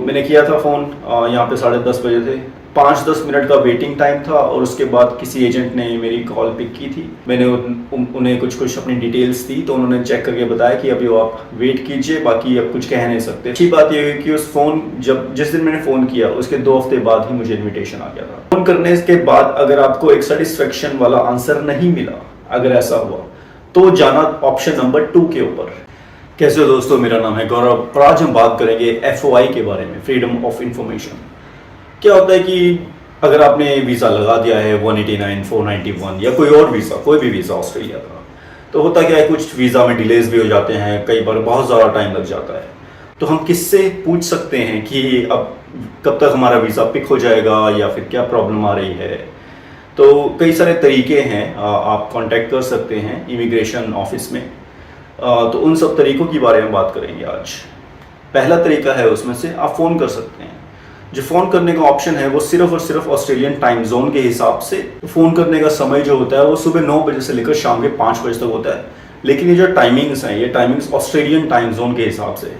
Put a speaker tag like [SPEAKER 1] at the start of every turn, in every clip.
[SPEAKER 1] मैंने किया था फ़ोन, यहाँ पे 10:30 बजे थे। 5-10 मिनट का वेटिंग टाइम था और उसके बाद किसी एजेंट ने मेरी कॉल पिक की थी। मैंने उन्हें कुछ अपनी डिटेल्स दी तो उन्होंने चेक करके बताया कि अभी आप वेट कीजिए, बाकी अब कुछ कह नहीं सकते। अच्छी बात यह हुई कि उस फ़ोन जिस दिन मैंने फ़ोन किया उसके 2 हफ्ते बाद ही मुझे इन्विटेशन आ गया था। फ़ोन करने के बाद अगर आपको एक सेटिस्फेक्शन वाला आंसर नहीं मिला, अगर ऐसा हुआ तो जाना ऑप्शन नंबर 2 के ऊपर। कैसे हो दोस्तों, मेरा नाम है गौरव और आज हम बात करेंगे FOI के बारे में, फ्रीडम ऑफ इंफॉर्मेशन। क्या होता है कि अगर आपने वीज़ा लगा दिया है 189, 491 या कोई और वीज़ा, कोई भी वीज़ा ऑस्ट्रेलिया का, तो होता क्या है, कुछ वीज़ा में डिलेज भी हो जाते हैं, कई बार बहुत ज़्यादा टाइम लग जाता है। तो हम किससे पूछ सकते हैं कि अब कब तक हमारा वीज़ा पिक हो जाएगा या फिर क्या प्रॉब्लम आ रही है। तो कई सारे तरीके हैं, आप कांटेक्ट कर सकते हैं इमिग्रेशन ऑफिस में। तो उन सब तरीकों के बारे में बात करेंगे आज। पहला तरीका है उसमें से आप फ़ोन कर सकते हैं। जो फ़ोन करने का ऑप्शन है वो सिर्फ और सिर्फ ऑस्ट्रेलियन टाइम जोन के हिसाब से फ़ोन करने का समय जो होता है वो सुबह 9 बजे से लेकर शाम के 5 बजे तक होता है। लेकिन ये जो टाइमिंग्स हैं, ये टाइमिंग्स ऑस्ट्रेलियन टाइम जोन के हिसाब से,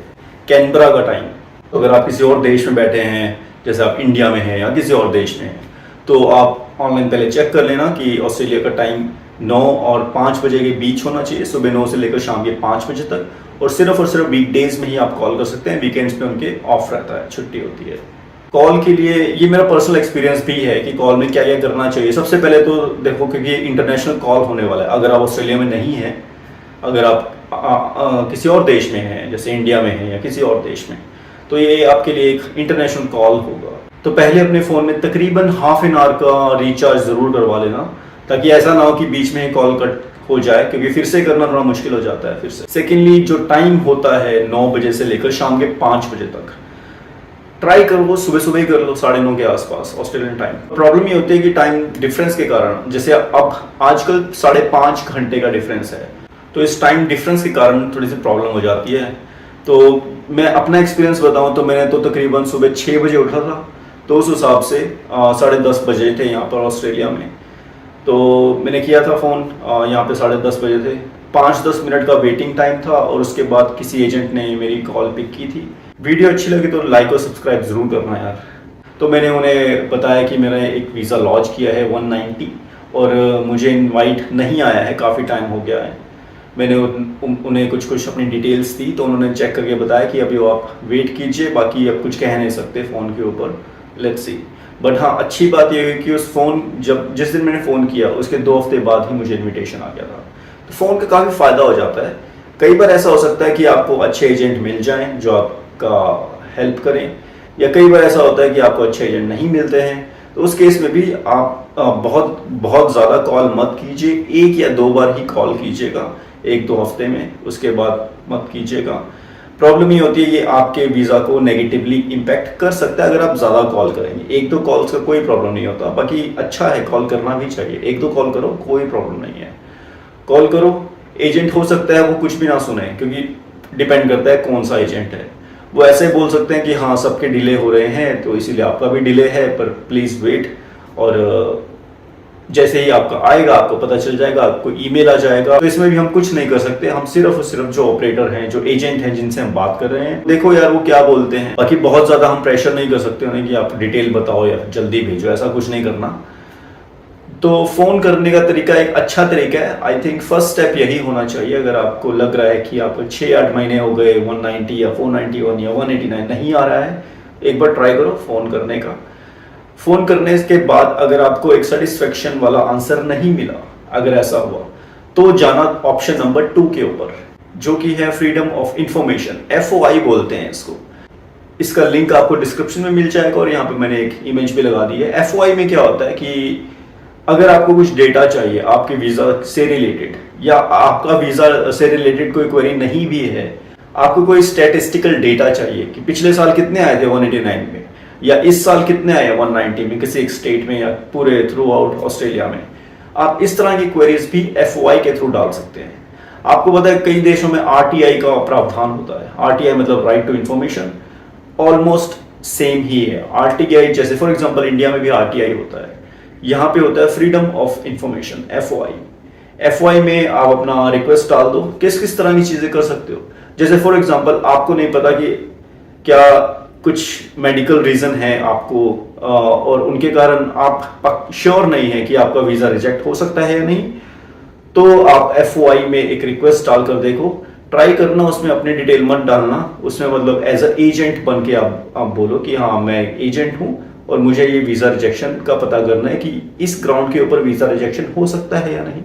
[SPEAKER 1] कैनबरा का टाइम। तो अगर आप किसी और देश में बैठे हैं, जैसे आप इंडिया में हैं या किसी और देश में हैं, तो आप ऑनलाइन पहले चेक कर लेना कि ऑस्ट्रेलिया का टाइम 9 और 5 बजे के बीच होना चाहिए, सुबह 9 से लेकर शाम के 5 बजे तक। और सिर्फ वीकडेज में ही आप कॉल कर सकते हैं, वीकेंड्स पे उनके ऑफ रहता है, छुट्टी होती है। कॉल के लिए ये मेरा पर्सनल एक्सपीरियंस भी है कि कॉल में क्या क्या करना चाहिए। सबसे पहले तो देखो, क्योंकि इंटरनेशनल कॉल होने वाला है, अगर आप ऑस्ट्रेलिया में नहीं हैं, अगर आप किसी और देश में हैं, जैसे इंडिया में हैं या किसी और देश में, तो ये आपके लिए एक इंटरनेशनल कॉल होगा। तो पहले अपने फ़ोन में तकरीबन हाफ एन आवर का रिचार्ज ज़रूर करवा लेना, ताकि ऐसा ना हो कि बीच में ही कॉल कट हो जाए, क्योंकि फिर से करना थोड़ा मुश्किल हो जाता है फिर से। सेकेंडली, जो टाइम होता है 9 बजे से लेकर शाम के 5 बजे तक, ट्राई करो वो सुबह सुबह ही कर लो, 9:30 के आसपास ऑस्ट्रेलियन टाइम। प्रॉब्लम ये होती है कि टाइम डिफरेंस के कारण, जैसे अब आजकल 5.5 घंटे का डिफरेंस है, तो इस टाइम डिफरेंस के कारण थोड़ी सी प्रॉब्लम हो जाती है। तो मैं अपना एक्सपीरियंस बताऊं तो मैंने तो तकरीबन सुबह 6 बजे उठा था, तो उस हिसाब से 10:30 बजे थे यहाँ पर ऑस्ट्रेलिया में। तो मैंने किया था फ़ोन, यहाँ पे 10:30 बजे थे। 5-10 मिनट का वेटिंग टाइम था और उसके बाद किसी एजेंट ने मेरी कॉल पिक की थी। वीडियो अच्छी लगी तो लाइक और सब्सक्राइब ज़रूर करना यार। तो मैंने उन्हें बताया कि मैंने एक वीज़ा लॉन्च किया है 190 और मुझे इनवाइट नहीं आया है, काफ़ी टाइम हो गया है। मैंने उन्हें कुछ अपनी डिटेल्स दी तो उन्होंने चेक करके बताया कि अभी आप वेट कीजिए, बाकी अब कुछ कह नहीं सकते फ़ोन के ऊपर, लेट्स सी। बट हाँ, अच्छी बात यह हुई कि उस फ़ोन जिस दिन मैंने फ़ोन किया उसके 2 हफ्ते बाद ही मुझे इन्विटेशन आ गया था। तो फ़ोन का काफ़ी फ़ायदा हो जाता है। कई बार ऐसा हो सकता है कि आपको अच्छे एजेंट मिल जाएं जो आपका हेल्प करें, या कई बार ऐसा होता है कि आपको अच्छे एजेंट नहीं मिलते हैं। तो उस केस में भी आप बहुत ज़्यादा कॉल मत कीजिए, 1 या 2 बार ही कॉल कीजिएगा 1-2 हफ्ते में, उसके बाद मत कीजिएगा। प्रॉब्लम ये होती है कि आपके वीज़ा को नेगेटिवली इम्पैक्ट कर सकता है अगर आप ज़्यादा कॉल करेंगे। 1-2 कॉल्स का कोई प्रॉब्लम नहीं होता, बाकी अच्छा है, कॉल करना भी चाहिए। 1-2 कॉल करो, कोई प्रॉब्लम नहीं है, कॉल करो। एजेंट हो सकता है वो कुछ भी ना सुने, क्योंकि डिपेंड करता है कौन सा एजेंट है। वो ऐसे बोल सकते हैं कि हाँ सबके डिले हो रहे हैं तो इसीलिए आपका भी डिले है, पर प्लीज़ वेट। और जैसे ही आपका आएगा आपको पता चल जाएगा, आपको ईमेल आ जाएगा। तो इसमें भी हम कुछ नहीं कर सकते, हम सिर्फ और सिर्फ जो ऑपरेटर हैं, जो एजेंट हैं जिनसे हम बात कर रहे हैं, देखो यार वो क्या बोलते हैं। बाकी बहुत ज़्यादा हम प्रेशर नहीं कर सकते उन्हें कि आप डिटेल बताओ या जल्दी भेजो, ऐसा कुछ नहीं करना। तो फ़ोन करने का तरीका एक अच्छा तरीका है। आई थिंक फर्स्ट स्टेप यही होना चाहिए। अगर आपको लग रहा है कि आपको 6-8 महीने हो गए 190 या 491 या 189 नहीं आ रहा है, एक बार ट्राई करो फ़ोन करने का। फ़ोन करने के बाद अगर आपको एक सेटिस्फेक्शन वाला आंसर नहीं मिला, अगर ऐसा हुआ, तो जाना ऑप्शन नंबर 2 के ऊपर, जो कि है फ्रीडम ऑफ इंफॉर्मेशन, FOI बोलते हैं इसको। इसका लिंक आपको डिस्क्रिप्शन में मिल जाएगा और यहाँ पे मैंने एक इमेज भी लगा दी है। FOI में क्या होता है कि अगर आपको कुछ डेटा चाहिए आपके वीज़ा से रिलेटेड, या आपका वीज़ा से रिलेटेड कोई क्वेरी नहीं भी है, आपको कोई स्टैटिस्टिकल डेटा चाहिए कि पिछले साल कितने आए थे 189 में, या इस साल कितने आए 190 में किसी एक स्टेट में या पूरे थ्रू आउट ऑस्ट्रेलिया में, आप इस तरह की क्वेरीज भी FOI के थ्रू डाल सकते हैं। आपको पता है कई देशों में RTI का प्रावधान होता है। RTI मतलब right to information, almost same ही है। RTI जैसे फॉर एग्जांपल इंडिया में भी RTI होता है, यहाँ पे होता है freedom of information, FOI। FOI में आप अपना रिक्वेस्ट डाल दो, किस किस तरह की चीज़ें कर सकते हो। जैसे फॉर एग्जांपल आपको नहीं पता कि क्या कुछ मेडिकल रीजन है आपको और उनके कारण आप श्योर नहीं है कि आपका वीजा रिजेक्ट हो सकता है या नहीं, तो आप FOI में एक रिक्वेस्ट डालकर देखो। ट्राई करना, उसमें अपनी डिटेल मत डालना, उसमें मतलब एज अ एजेंट बन के आप बोलो कि हाँ मैं एजेंट हूं और मुझे ये वीजा रिजेक्शन का पता करना है कि इस ग्राउंड के ऊपर वीजा रिजेक्शन हो सकता है या नहीं,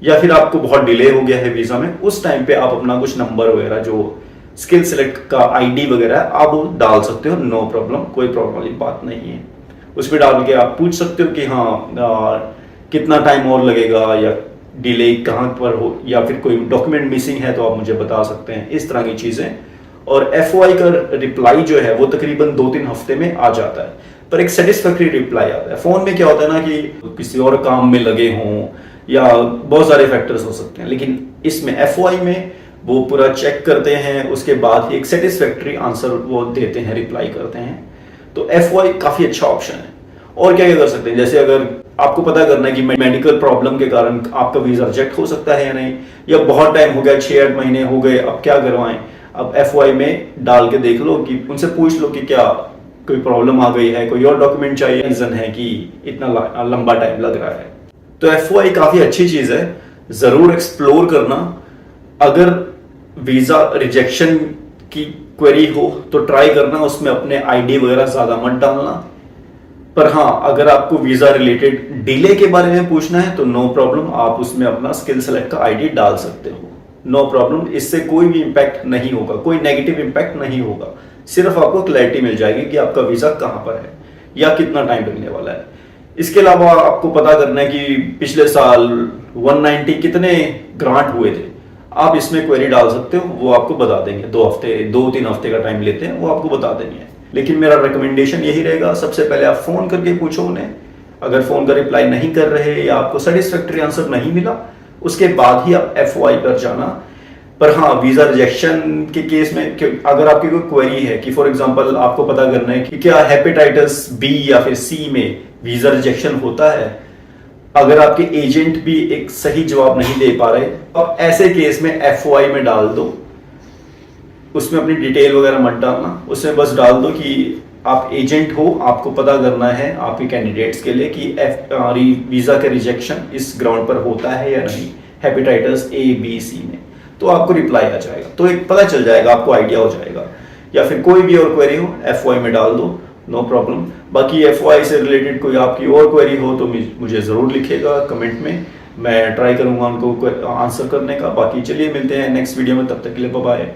[SPEAKER 1] या फिर आपको बहुत डिले हो गया है वीजा में, उस टाइम पे आप अपना कुछ नंबर वगैरह जो स्किल सिलेक्ट का ID वगैरह आप वो डाल सकते हो। नो प्रॉब्लम, कोई प्रॉब्लम वाली बात नहीं है। उस पर डाल के आप पूछ सकते हो कि हाँ कितना टाइम और लगेगा, या डिले कहाँ पर हो, या फिर कोई डॉक्यूमेंट मिसिंग है तो आप मुझे बता सकते हैं, इस तरह की चीजें। और FOI का रिप्लाई जो है वो तकरीबन 2-3 हफ्ते में आ जाता है, पर एक सेटिस्फैक्टरी रिप्लाई आता है। फोन में क्या होता है ना कि किसी और काम में लगे हों या बहुत सारे फैक्टर्स हो सकते हैं, लेकिन इसमें FOI में वो पूरा चेक करते हैं, उसके बाद ही एक सेटिस्फैक्टरी आंसर वो देते हैं, रिप्लाई करते हैं। तो FOI काफी अच्छा ऑप्शन है। और क्या क्या कर सकते हैं, जैसे अगर आपको पता करना है कि मेडिकल प्रॉब्लम के कारण आपका वीजा रिजेक्ट हो सकता है या नहीं, या बहुत टाइम हो गया, 6-8 महीने हो गए, अब क्या करवाएं, अब FOI में डाल के देख लो कि उनसे पूछ लो कि क्या कोई प्रॉब्लम आ गई है, कोई और डॉक्यूमेंट चाहिए, रीजन है कि इतना लंबा टाइम लग रहा है। तो FOI काफी अच्छी चीज है, जरूर एक्सप्लोर करना। अगर वीजा रिजेक्शन की क्वेरी हो तो ट्राई करना, उसमें अपने ID वगैरह ज्यादा मत डालना। पर हाँ, अगर आपको वीजा रिलेटेड डिले के बारे में पूछना है तो नो प्रॉब्लम, आप उसमें अपना स्किल सेलेक्ट का ID डाल सकते हो, नो प्रॉब्लम। इससे कोई भी इंपैक्ट नहीं होगा, कोई नेगेटिव इंपैक्ट नहीं होगा, सिर्फ आपको क्लैरिटी मिल जाएगी कि आपका वीजा कहां पर है या कितना टाइम लगने वाला है। इसके अलावा आपको पता करना है कि पिछले साल 190 कितने ग्रांट हुए थे, आप इसमें क्वेरी डाल सकते हो, वो आपको बता देंगे। 2-3 हफ्ते का टाइम लेते हैं, वो आपको बता देंगे। लेकिन मेरा रिकमेंडेशन यही रहेगा, सबसे पहले आप फोन करके पूछो उन्हें। अगर फोन का रिप्लाई नहीं कर रहे या आपको सेटिस्फैक्टरी आंसर नहीं मिला, उसके बाद ही आप FOI पर जाना। पर हाँ, वीजा रिजेक्शन के केस में अगर आपकी कोई क्वेरी है कि फॉर एग्जांपल आपको पता करना है कि क्या हेपेटाइटिस B या फिर C में वीजा रिजेक्शन होता है, अगर आपके एजेंट भी एक सही जवाब नहीं दे पा रहे, अब ऐसे केस में FOI में डाल दो, उसमें अपनी डिटेल वगैरह मत डालना, उसमें बस डाल दो कि आप एजेंट हो, आपको पता करना है आपके कैंडिडेट्स के लिए कि वीजा का रिजेक्शन इस ग्राउंड पर होता है या नहीं, हेपेटाइटिस A B C में, तो आपको रिप्लाई आ जाएगा, तो एक पता चल जाएगा, आपको आइडिया हो जाएगा। या फिर कोई भी और क्वेरी हो FOI में डाल दो, नो प्रॉब्लम। बाकी FOI से रिलेटेड कोई आपकी और क्वेरी हो तो मुझे जरूर लिखिएगा कमेंट में, मैं ट्राई करूंगा उनको आंसर करने का। बाकी चलिए मिलते हैं नेक्स्ट वीडियो में, तब तक के लिए बाय बाय।